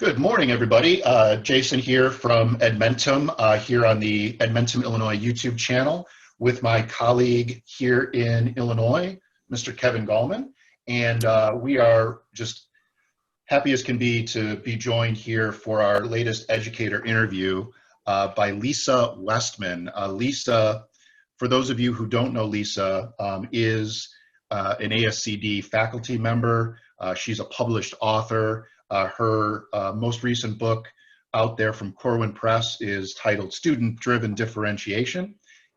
Good morning, everybody. Jason here from Edmentum, here on the Edmentum, Illinois YouTube channel with my colleague here in Illinois, Mr. Kevin Gallman. And we are just happy as can be to be joined here for our latest educator interview by Lisa Westman. Lisa, for those of you who don't know Lisa, is an ASCD faculty member. She's a published author. Her most recent book out there from Corwin Press is titled Student-Driven Differentiation,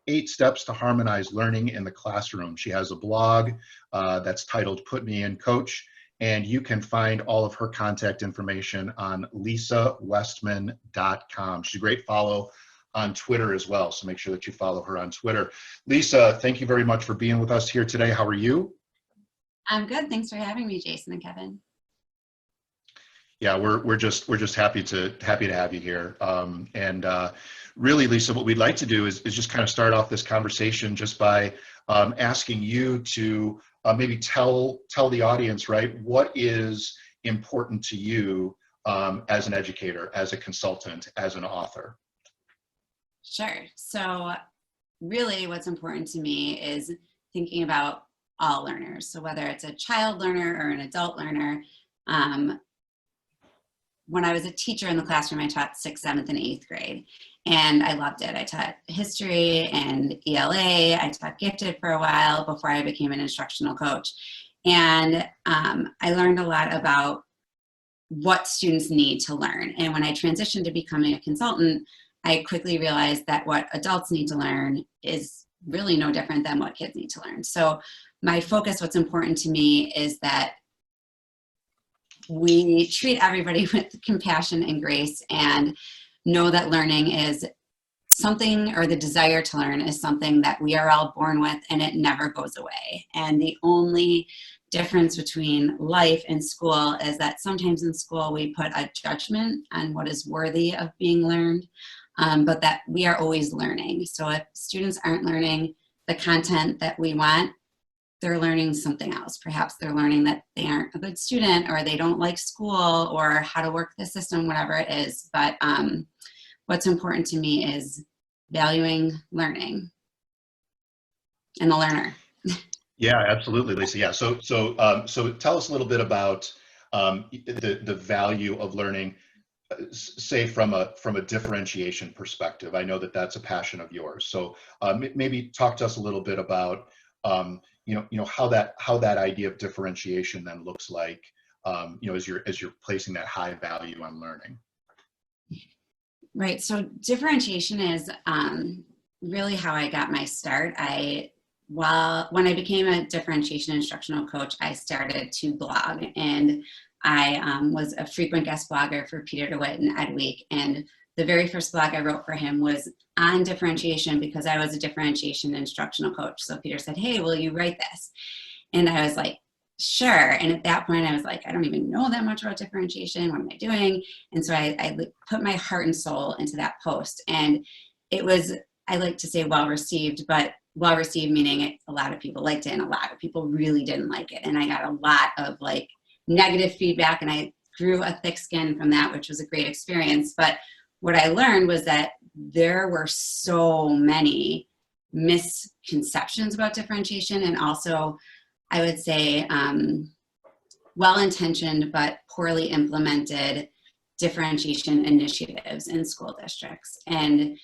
8 Steps to Harmonize Learning in the Classroom. She has a blog that's titled Put Me In Coach, and you can find all of her contact information on lisawestman.com. She's a great follow on Twitter as well, so make sure that you follow her on Twitter. Lisa, thank you very much for being with us here today. How are you? I'm good. Thanks for having me, Jason and Kevin. Yeah, we're just happy to have you here. Really, Lisa, what we'd like to do is just kind of start off this conversation just by asking you to maybe tell the audience, right, what is important to you as an educator, as a consultant, as an author? Sure. So really what's important to me is thinking about all learners. So whether it's a child learner or an adult learner, when I was a teacher in the classroom, I taught 6th, 7th, and 8th grade, and I loved it. I taught history and ELA. I taught gifted for a while before I became an instructional coach. And I learned a lot about what students need to learn. And when I transitioned to becoming a consultant, I quickly realized that what adults need to learn is really no different than what kids need to learn. So my focus, what's important to me, is that we treat everybody with compassion and grace and know that learning is something, or the desire to learn is something that we are all born with and it never goes away. And the only difference between life and school is that sometimes in school we put a judgment on what is worthy of being learned, but that we are always learning. So if students aren't learning the content that we want, they're learning something else. Perhaps they're learning that they aren't a good student, or they don't like school, or how to work the system, whatever it is. But what's important to me is valuing learning and the learner. Yeah, absolutely, Lisa. Yeah, so tell us a little bit about the value of learning, say from a differentiation perspective. I know that that's a passion of yours. So maybe talk to us a little bit about how that idea of differentiation then looks like, as you're placing that high value on learning. Right. So differentiation is really how I got my start. When I became a differentiation instructional coach, I started to blog, and I was a frequent guest blogger for Peter DeWitt and Ed Week. And the very first blog I wrote for him was on differentiation, because I was a differentiation instructional coach. So Peter said, "Hey, will you write this?" And I was like, sure. And at that point I was like, I don't even know that much about differentiation. What am I doing? And so I put my heart and soul into that post. And it was, I like to say, well received, but well received meaning a lot of people liked it and a lot of people really didn't like it. And I got a lot of like negative feedback, and I grew a thick skin from that, which was a great experience. But what I learned was that there were so many misconceptions about differentiation, and also, I would say, well-intentioned but poorly implemented differentiation initiatives in school districts. And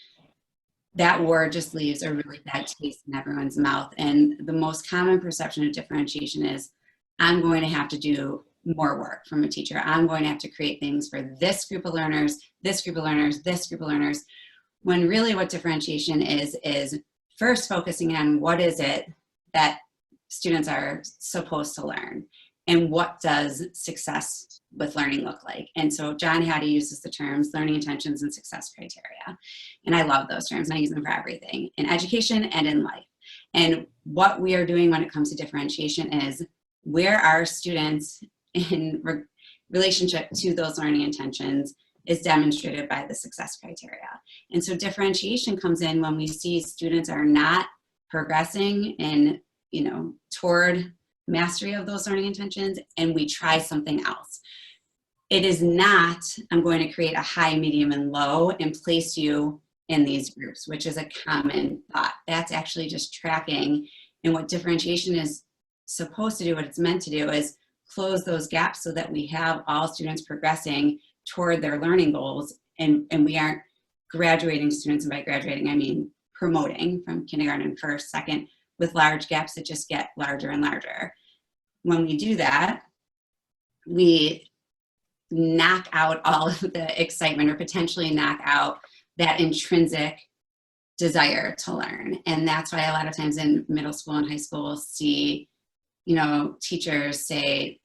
that word just leaves a really bad taste in everyone's mouth. And the most common perception of differentiation is, I'm going to have to do more work from a teacher. I'm going to have to create things for this group of learners, this group of learners, this group of learners, when really what differentiation is first focusing on what is it that students are supposed to learn, and what does success with learning look like. And so John Hattie uses the terms learning intentions and success criteria. And I love those terms, and I use them for everything, in education and in life. And what we are doing when it comes to differentiation is, where are students in relationship to those learning intentions is demonstrated by the success criteria. And so differentiation comes in when we see students are not progressing in, toward mastery of those learning intentions, and we try something else. It is not, I'm going to create a high, medium, and low and place you in these groups, which is a common thought. That's actually just tracking. And what differentiation is supposed to do, what it's meant to do, is close those gaps so that we have all students progressing toward their learning goals, and we aren't graduating students, and by graduating I mean promoting from kindergarten, first, second, with large gaps that just get larger and larger. When we do that, we knock out all of the excitement, or potentially knock out that intrinsic desire to learn. And that's why a lot of times in middle school and high school, we'll see, you know, teachers say,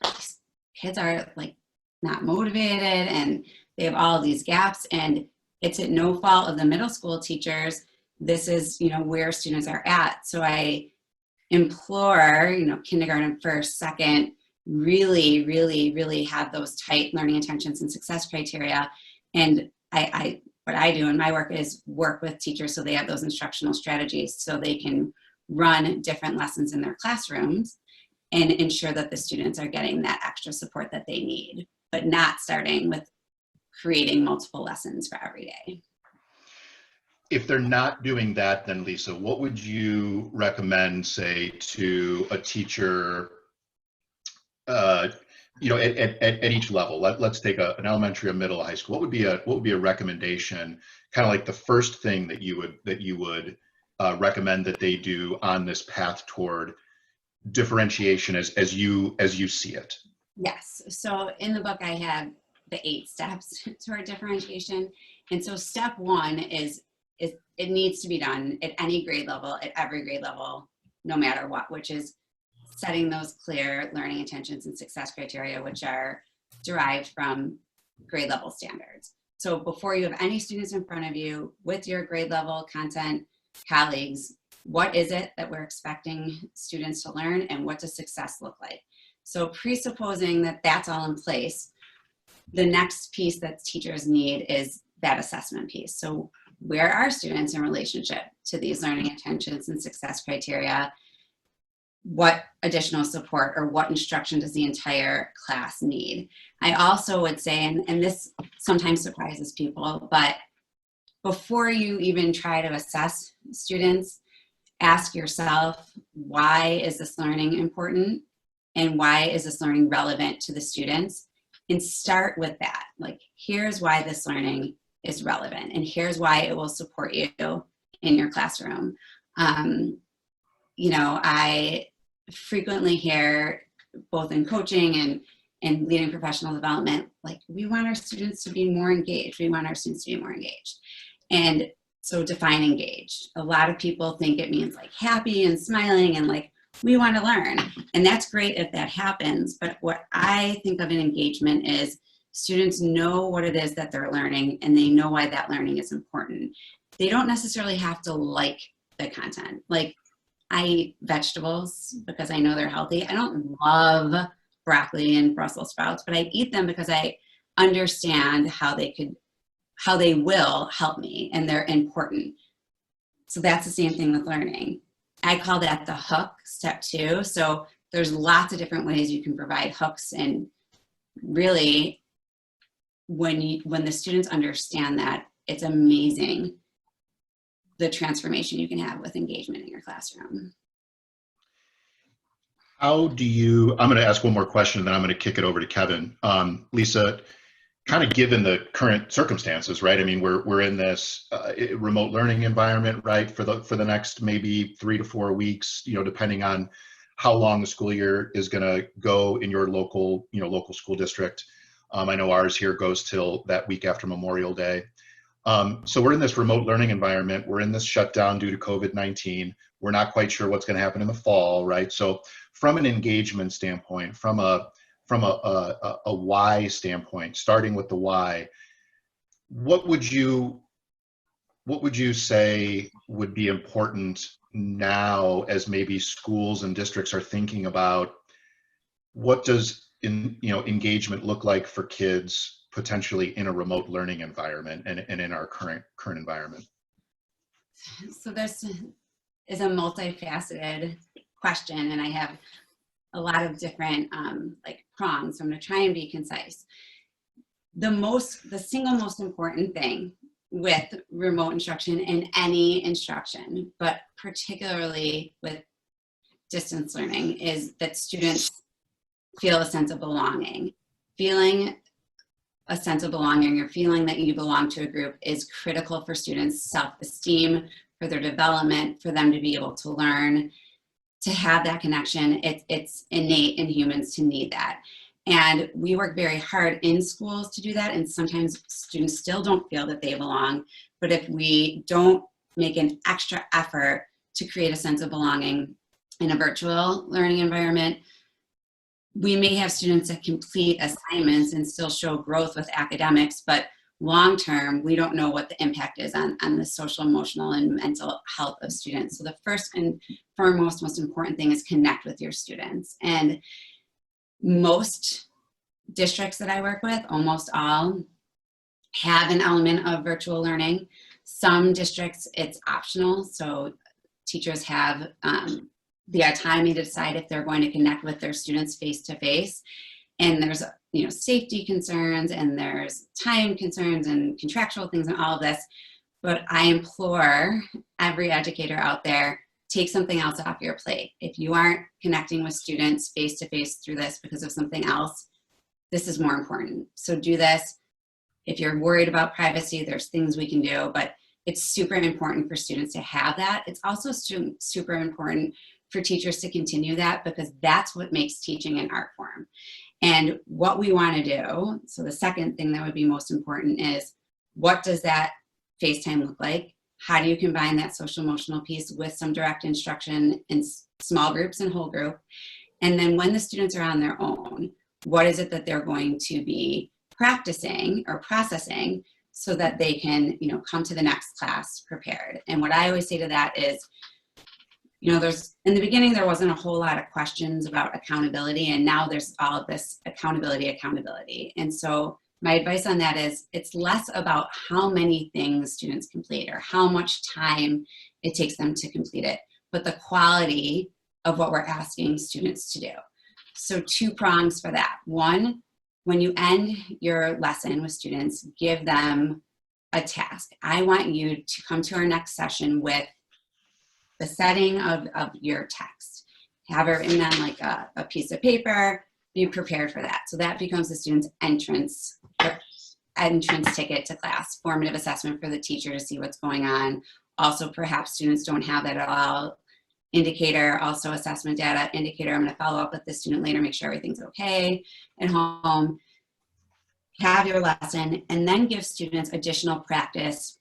these kids are like not motivated and they have all of these gaps, and it's at no fault of the middle school teachers. This is, you know, where students are at. So I implore, you know, kindergarten, first, second, really, really, really have those tight learning intentions and success criteria. And what I do in my work is work with teachers so they have those instructional strategies so they can run different lessons in their classrooms and ensure that the students are getting that extra support that they need, but not starting with creating multiple lessons for every day. If they're not doing that, then Lisa, what would you recommend, say, to a teacher, you know, at each level? Let's take an elementary, a middle, a high school. What would be a recommendation, kind of like the first thing that you would recommend that they do on this path toward differentiation as you see it? Yes. So in the book, I have the 8 steps toward differentiation. And so step 1 is it needs to be done at any grade level, at every grade level, no matter what, which is setting those clear learning intentions and success criteria, which are derived from grade level standards. So before you have any students in front of you with your grade level content colleagues, what is it that we're expecting students to learn, and what does success look like? So presupposing that that's all in place, the next piece that teachers need is that assessment piece. So where are students in relationship to these learning intentions and success criteria? What additional support or what instruction does the entire class need? I also would say, and this sometimes surprises people, but before you even try to assess students, ask yourself, why is this learning important? And why is this learning relevant to the students? And start with that. Like, here's why this learning is relevant, and here's why it will support you in your classroom. You know, I frequently hear, both in coaching and leading professional development, like, we want our students to be more engaged. We want our students to be more engaged. And so define engaged. A lot of people think it means like happy and smiling and like, we want to learn. And that's great if that happens. But what I think of an engagement is students know what it is that they're learning, and they know why that learning is important. They don't necessarily have to like the content. Like, I eat vegetables because I know they're healthy. I don't love broccoli and Brussels sprouts, but I eat them because I understand how they will help me, and they're important. So that's the same thing with learning. I call that the hook, step 2. So there's lots of different ways you can provide hooks, and really, when the students understand that, it's amazing the transformation you can have with engagement in your classroom. How do you, I'm going to ask one more question, and then I'm going to kick it over to Kevin. Lisa, kind of given the current circumstances, right? I mean, we're in this remote learning environment, right, for the next maybe 3 to 4 weeks, you know, depending on how long the school year is going to go in your local school district. I know ours here goes till that week after Memorial Day. So we're in this remote learning environment. We're in this shutdown due to COVID-19. We're not quite sure what's going to happen in the fall, right? So from an engagement standpoint, from a why standpoint, starting with the why, what would you say would be important now as maybe schools and districts are thinking about what does engagement look like for kids potentially in a remote learning environment and in our current environment? So this is a multifaceted question, and I have a lot of different like prongs, so I'm going to try and be concise. The single most important thing with remote instruction in any instruction, but particularly with distance learning, is that students feel a sense of belonging. Feeling a sense of belonging or feeling that you belong to a group is critical for students' self-esteem, for their development, for them to be able to learn, to have that connection. It's innate in humans to need that. And we work very hard in schools to do that, and sometimes students still don't feel that they belong. But if we don't make an extra effort to create a sense of belonging in a virtual learning environment, we may have students that complete assignments and still show growth with academics, but long term, we don't know what the impact is on the social, emotional, and mental health of students. So the first and foremost, most important thing is connect with your students. And most districts that I work with, almost all, have an element of virtual learning. Some districts, it's optional. So teachers have the autonomy to decide if they're going to connect with their students face to face. And there's, safety concerns, and there's time concerns and contractual things and all of this. But I implore every educator out there, take something else off your plate. If you aren't connecting with students face to face through this because of something else, this is more important. So do this. If you're worried about privacy, there's things we can do, but it's super important for students to have that. It's also super important for teachers to continue that, because that's what makes teaching an art form. And what we want to do, so the second thing that would be most important is, what does that FaceTime look like? How do you combine that social emotional piece with some direct instruction in small groups and whole group? And then when the students are on their own, what is it that they're going to be practicing or processing so that they can, come to the next class prepared? And what I always say to that is, there's, in the beginning, there wasn't a whole lot of questions about accountability, and now there's all of this accountability. And so my advice on that is, it's less about how many things students complete or how much time it takes them to complete it, but the quality of what we're asking students to do. So 2 prongs for that. One, when you end your lesson with students, give them a task. I want you to come to our next session with the setting of your text. Have it written on like a piece of paper, be prepared for that. So that becomes the student's entrance ticket to class. Formative assessment for the teacher to see what's going on. Also, perhaps students don't have that at all. Indicator, also assessment data. Indicator, I'm going to follow up with the student later, make sure everything's okay at home. Have your lesson, and then give students additional practice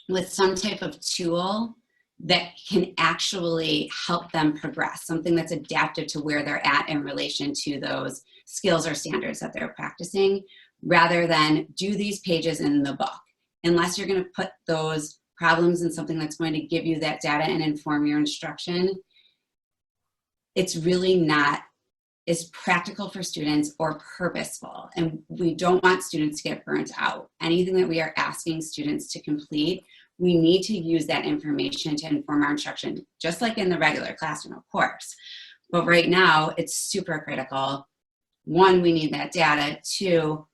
with some type of tool that can actually help them progress, something that's adaptive to where they're at in relation to those skills or standards that they're practicing, rather than do these pages in the book. Unless you're going to put those problems in something that's going to give you that data and inform your instruction, it's really not as practical for students or purposeful. And we don't want students to get burnt out. Anything that we are asking students to complete, we need to use that information to inform our instruction, just like in the regular classroom, of course. But right now, it's super critical. 1, we need that data. 2,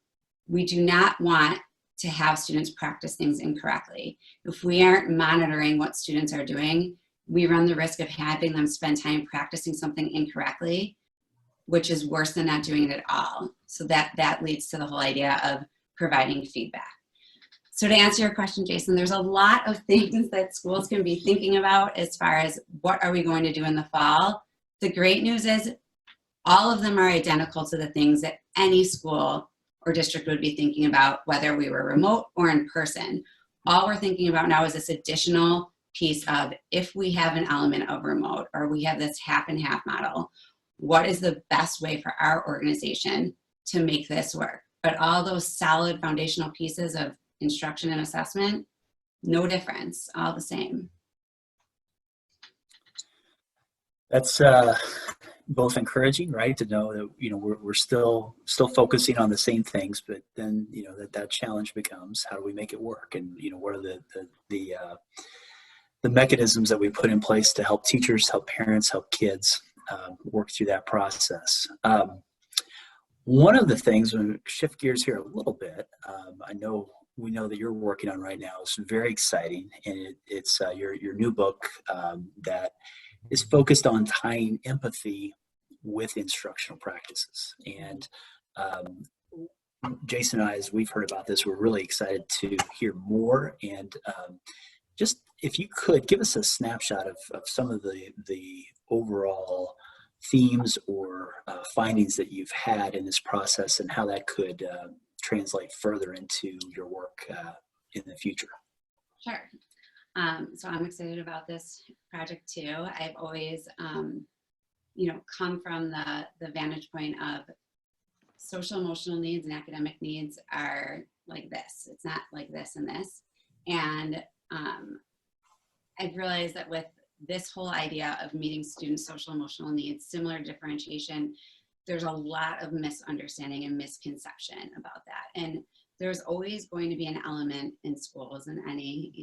we do not want to have students practice things incorrectly. If we aren't monitoring what students are doing, we run the risk of having them spend time practicing something incorrectly, which is worse than not doing it at all. So that leads to the whole idea of providing feedback. So to answer your question, Jason, there's a lot of things that schools can be thinking about as far as what are we going to do in the fall. The great news is all of them are identical to the things that any school or district would be thinking about, whether we were remote or in person. All we're thinking about now is this additional piece of, if we have an element of remote or we have this half and half model, what is the best way for our organization to make this work? But all those solid foundational pieces of instruction and assessment, no difference, all the same. That's both encouraging, right, to know that we're still focusing on the same things, but then that challenge becomes, how do we make it work, and what are the mechanisms that we put in place to help teachers, help parents, help kids work through that process. One of the things, when we shift gears here a little bit, we know that you're working on right now is very exciting, and it's your new book that is focused on tying empathy with instructional practices. And Jason and I, as we've heard about this, we're really excited to hear more. And just if you could give us a snapshot of some of the overall themes or findings that you've had in this process, and how that could translate further into your work in the future. Sure. So I'm excited about this project too. I've always, come from the vantage point of social emotional needs and academic needs are like this. It's not like this and this. And I've realized that with this whole idea of meeting students' social emotional needs, similar differentiation, there's a lot of misunderstanding and misconception about that. And there's always going to be an element in schools and any,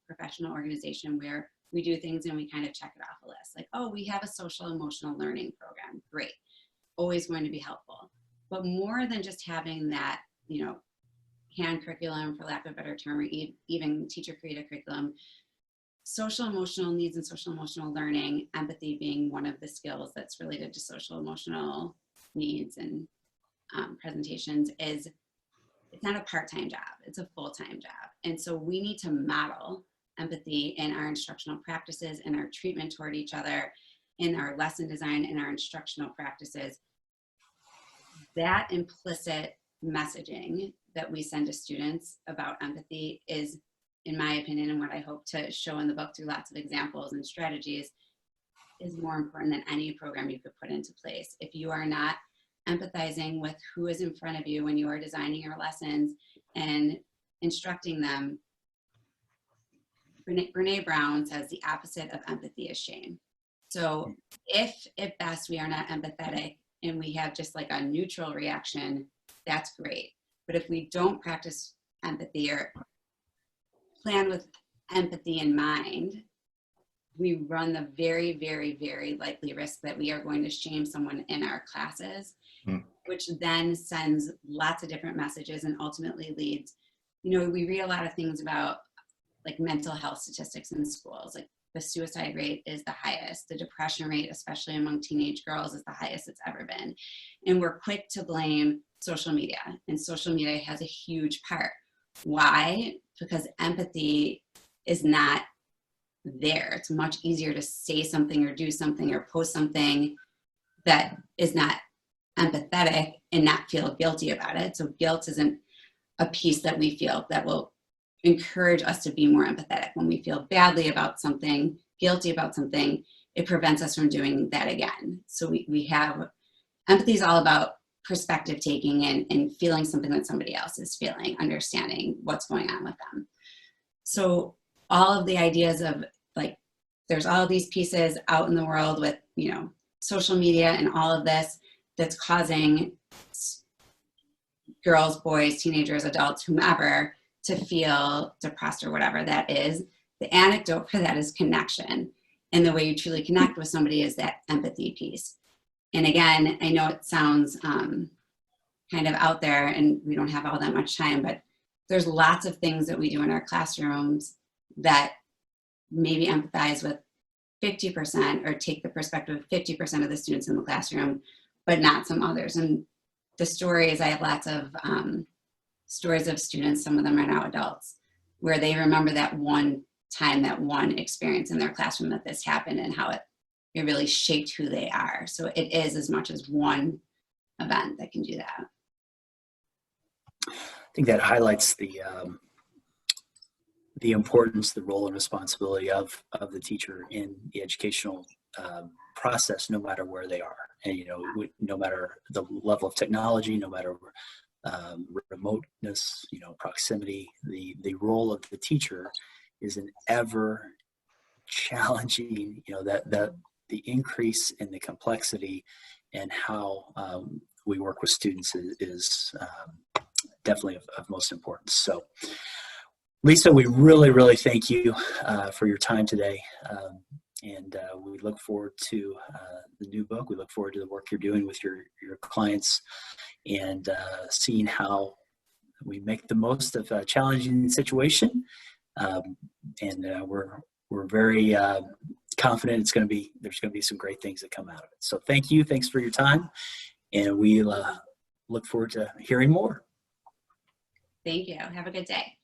professional organization where we do things and we kind of check it off a list. Like, oh, we have a social emotional learning program. Great. Always going to be helpful. But more than just having that, hand curriculum, for lack of a better term, or even teacher created curriculum, social emotional needs and social emotional learning, empathy being one of the skills that's related to social emotional needs and presentations, it's not a part-time job, it's a full-time job. And so we need to model empathy in our instructional practices, in our treatment toward each other, in our lesson design, in our instructional practices. That implicit messaging that we send to students about empathy is, in my opinion, and what I hope to show in the book through lots of examples and strategies, is more important than any program you could put into place. If you are not empathizing with who is in front of you when you are designing your lessons and instructing them, Brene Brown says the opposite of empathy is shame. So if at best we are not empathetic and we have just like a neutral reaction, that's great. But if we don't practice empathy or plan with empathy in mind, we run the very, very, very likely risk that we are going to shame someone in our classes, which then sends lots of different messages and ultimately leads, we read a lot of things about like mental health statistics in schools, like the suicide rate is the highest, the depression rate, especially among teenage girls, is the highest it's ever been. And we're quick to blame social media, and social media has a huge part. Why? Because empathy is not there. It's much easier to say something or do something or post something that is not empathetic and not feel guilty about it. So guilt isn't a piece that we feel that will encourage us to be more empathetic. When we feel badly about something, guilty about something, it prevents us from doing that again. So we have, empathy is all about perspective taking and feeling something that somebody else is feeling, understanding what's going on with them. So all of the ideas of like, there's all these pieces out in the world with, social media and all of this that's causing girls, boys, teenagers, adults, whomever, to feel depressed or whatever that is. The antidote for that is connection. And the way you truly connect with somebody is that empathy piece. And again, I know it sounds kind of out there and we don't have all that much time, but there's lots of things that we do in our classrooms that maybe empathize with 50% or take the perspective of 50% of the students in the classroom, but not some others. And the stories, I have lots of stories of students, some of them are now adults, where they remember that one time, that one experience in their classroom that this happened and how it really shaped who they are. So it is as much as one event that can do that. I think that highlights the importance, the role and responsibility of the teacher in the educational process, no matter where they are. And, no matter the level of technology, no matter remoteness, proximity, the role of the teacher is an ever challenging, that the increase in the complexity and how we work with students is definitely of most importance. So Lisa, we really, really thank you for your time today. And we look forward to the new book. We look forward to the work you're doing with your clients, and seeing how we make the most of a challenging situation. And we're very confident there's going to be some great things that come out of it. So thank you. Thanks for your time. And we look forward to hearing more. Thank you. Have a good day.